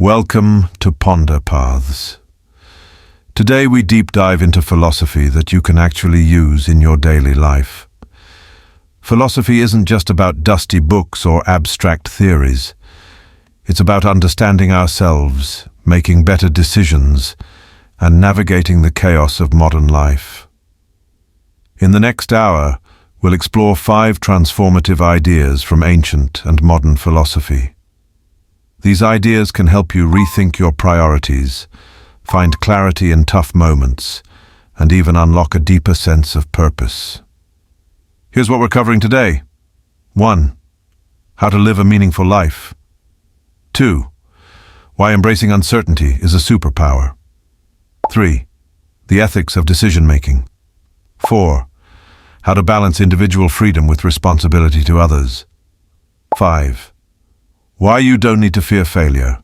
Welcome to Ponder Paths. Today we deep dive into philosophy that you can actually use in your daily life. Philosophy isn't just about dusty books or abstract theories. It's about understanding ourselves, making better decisions, and navigating the chaos of modern life. In the next hour, we'll explore 5 transformative ideas from ancient and modern philosophy. These ideas can help you rethink your priorities, find clarity in tough moments, and even unlock a deeper sense of purpose. Here's what we're covering today. 1. How to live a meaningful life. 2. Why embracing uncertainty is a superpower. 3. The ethics of decision-making. 4. How to balance individual freedom with responsibility to others. 5. Why you don't need to fear failure.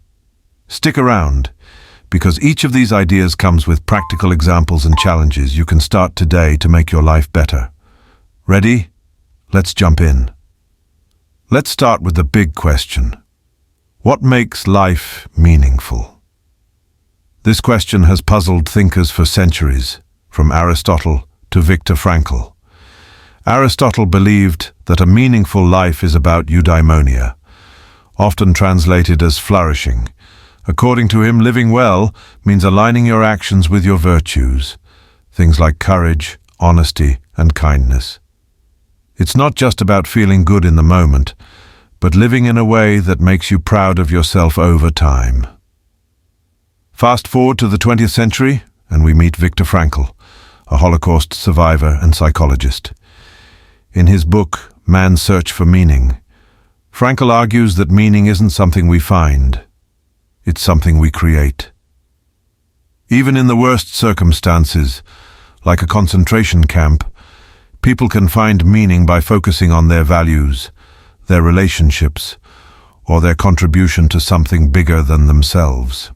Stick around, because each of these ideas comes with practical examples and challenges you can start today to make your life better. Ready? Let's jump in. Let's start with the big question. What makes life meaningful? This question has puzzled thinkers for centuries, from Aristotle to Viktor Frankl. Aristotle believed that a meaningful life is about eudaimonia, often translated as flourishing. According to him, living well means aligning your actions with your virtues, things like courage, honesty, and kindness. It's not just about feeling good in the moment, but living in a way that makes you proud of yourself over time. Fast forward to the 20th century, and we meet Viktor Frankl, a Holocaust survivor and psychologist. In his book, Man's Search for Meaning, Frankl argues that meaning isn't something we find, it's something we create. Even in the worst circumstances, like a concentration camp, people can find meaning by focusing on their values, their relationships, or their contribution to something bigger than themselves.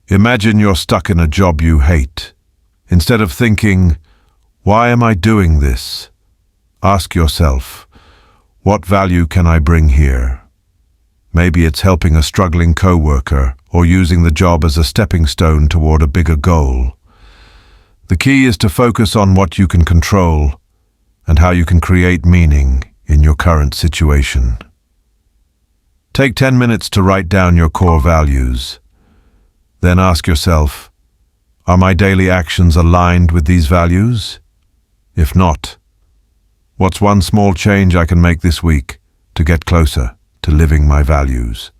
Imagine you're stuck in a job you hate. Instead of thinking, "Why am I doing this?" ask yourself, "What value can I bring here?" Maybe it's helping a struggling coworker or using the job as a stepping stone toward a bigger goal. The key is to focus on what you can control and how you can create meaning in your current situation. Take 10 minutes to write down your core values. Then ask yourself, are my daily actions aligned with these values? If not, what's one small change I can make this week to get closer to living my values?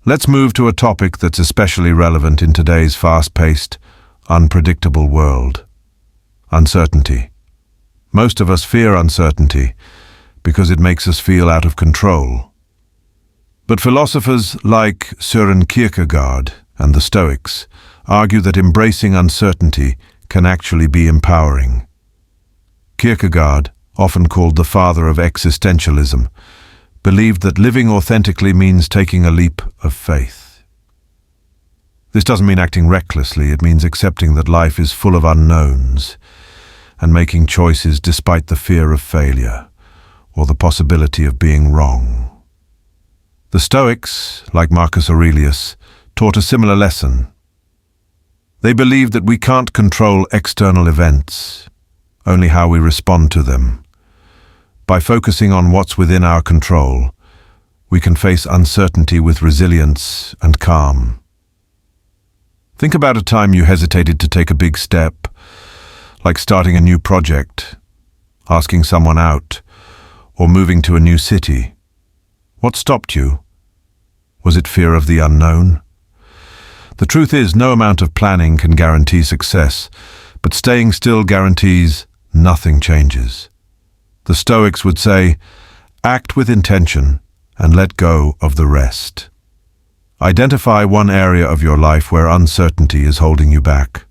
Let's move to a topic that's especially relevant in today's fast-paced, unpredictable world. Uncertainty. Most of us fear uncertainty because it makes us feel out of control. But philosophers like Søren Kierkegaard and the Stoics argue that embracing uncertainty can actually be empowering. Kierkegaard, often called the father of existentialism, believed that living authentically means taking a leap of faith. This doesn't mean acting recklessly, it means accepting that life is full of unknowns and making choices despite the fear of failure or the possibility of being wrong. The Stoics, like Marcus Aurelius, taught a similar lesson. They believed that we can't control external events, only how we respond to them. By focusing on what's within our control, we can face uncertainty with resilience and calm. Think about a time you hesitated to take a big step, like starting a new project, asking someone out, or moving to a new city. What stopped you? Was it fear of the unknown? The truth is, no amount of planning can guarantee success, but staying still guarantees nothing changes. The Stoics would say, act with intention and let go of the rest. Identify one area of your life where uncertainty is holding you back.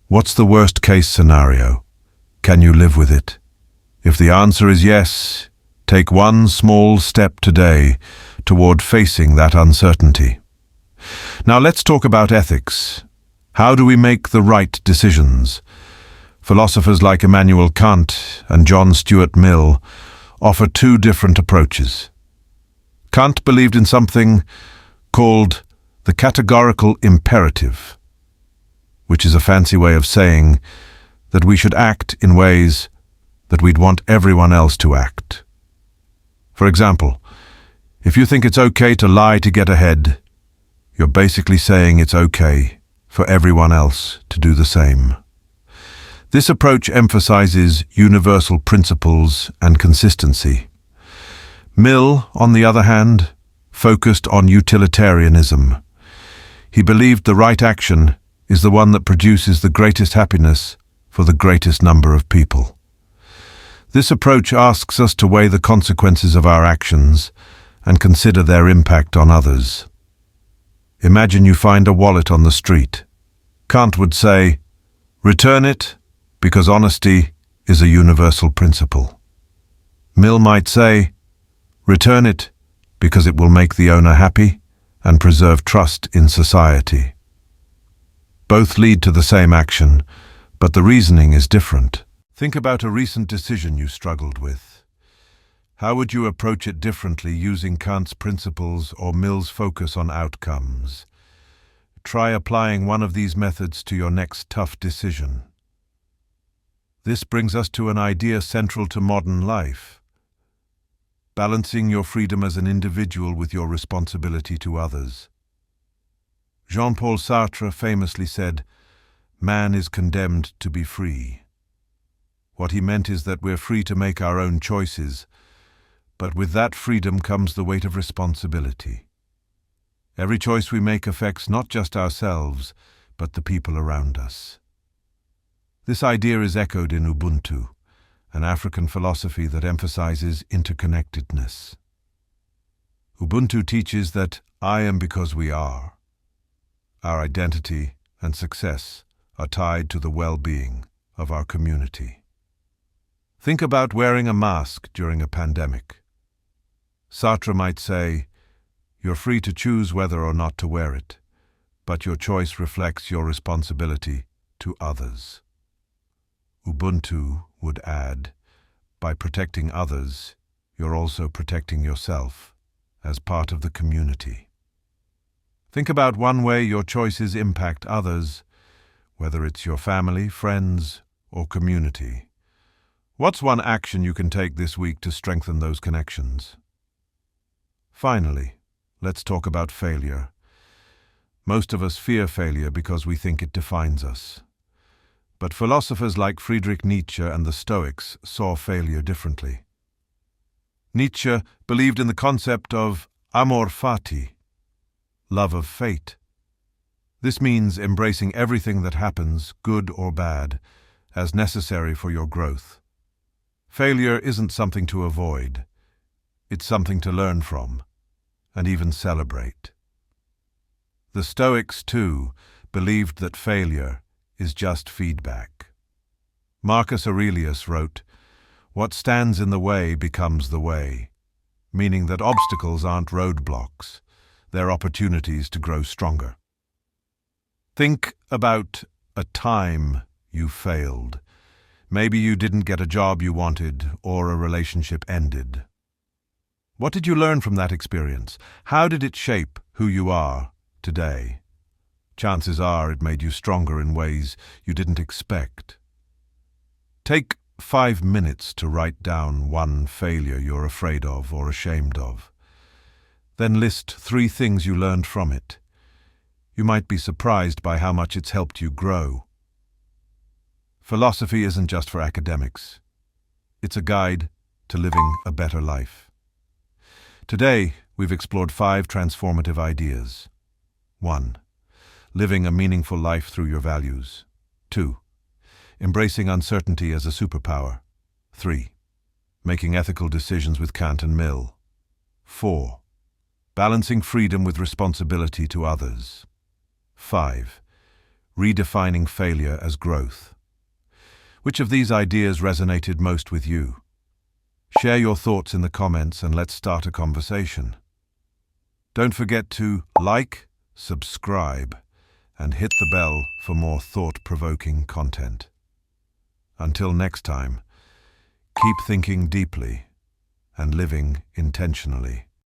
What's the worst-case scenario? Can you live with it? If the answer is yes, take one small step today toward facing that uncertainty. Now let's talk about ethics. How do we make the right decisions? Philosophers like Immanuel Kant and John Stuart Mill offer 2 different approaches. Kant believed in something called the categorical imperative, which is a fancy way of saying that we should act in ways that we'd want everyone else to act. For example, if you think it's okay to lie to get ahead, you're basically saying it's okay for everyone else to do the same. This approach emphasizes universal principles and consistency. Mill, on the other hand, focused on utilitarianism. He believed the right action is the one that produces the greatest happiness for the greatest number of people. This approach asks us to weigh the consequences of our actions and consider their impact on others. Imagine you find a wallet on the street. Kant would say, "Return it, because honesty is a universal principle." Mill might say, "Return it, because it will make the owner happy and preserve trust in society." Both lead to the same action, but the reasoning is different. Think about a recent decision you struggled with. How would you approach it differently using Kant's principles or Mill's focus on outcomes? Try applying one of these methods to your next tough decision. This brings us to an idea central to modern life: balancing your freedom as an individual with your responsibility to others. Jean-Paul Sartre famously said, "Man is condemned to be free." What he meant is that we're free to make our own choices, but with that freedom comes the weight of responsibility. Every choice we make affects not just ourselves, but the people around us. This idea is echoed in Ubuntu, an African philosophy that emphasizes interconnectedness. Ubuntu teaches that I am because we are. Our identity and success are tied to the well-being of our community. Think about wearing a mask during a pandemic. Sartre might say, "You're free to choose whether or not to wear it, but your choice reflects your responsibility to others." Ubuntu would add, "By protecting others, you're also protecting yourself as part of the community." Think about one way your choices impact others, whether it's your family, friends, or community. What's one action you can take this week to strengthen those connections? Finally, let's talk about failure. Most of us fear failure because we think it defines us. But philosophers like Friedrich Nietzsche and the Stoics saw failure differently. Nietzsche believed in the concept of amor fati, love of fate. This means embracing everything that happens, good or bad, as necessary for your growth. Failure isn't something to avoid. It's something to learn from, and even celebrate. The Stoics, too, believed that failure is just feedback. Marcus Aurelius wrote, "What stands in the way becomes the way," meaning that obstacles aren't roadblocks, they're opportunities to grow stronger. Think about a time you failed. Maybe you didn't get a job you wanted, or a relationship ended. What did you learn from that experience? How did it shape who you are today? Chances are it made you stronger in ways you didn't expect. Take 5 minutes to write down one failure you're afraid of or ashamed of. Then list 3 things you learned from it. You might be surprised by how much it's helped you grow. Philosophy isn't just for academics. It's a guide to living a better life. Today, we've explored 5 transformative ideas. 1. Living a meaningful life through your values. 2. Embracing uncertainty as a superpower. 3. Making ethical decisions with Kant and Mill. 4. Balancing freedom with responsibility to others. 5. Redefining failure as growth. Which of these ideas resonated most with you? Share your thoughts in the comments and let's start a conversation. Don't forget to like, subscribe, and hit the bell for more thought-provoking content. Until next time, keep thinking deeply and living intentionally.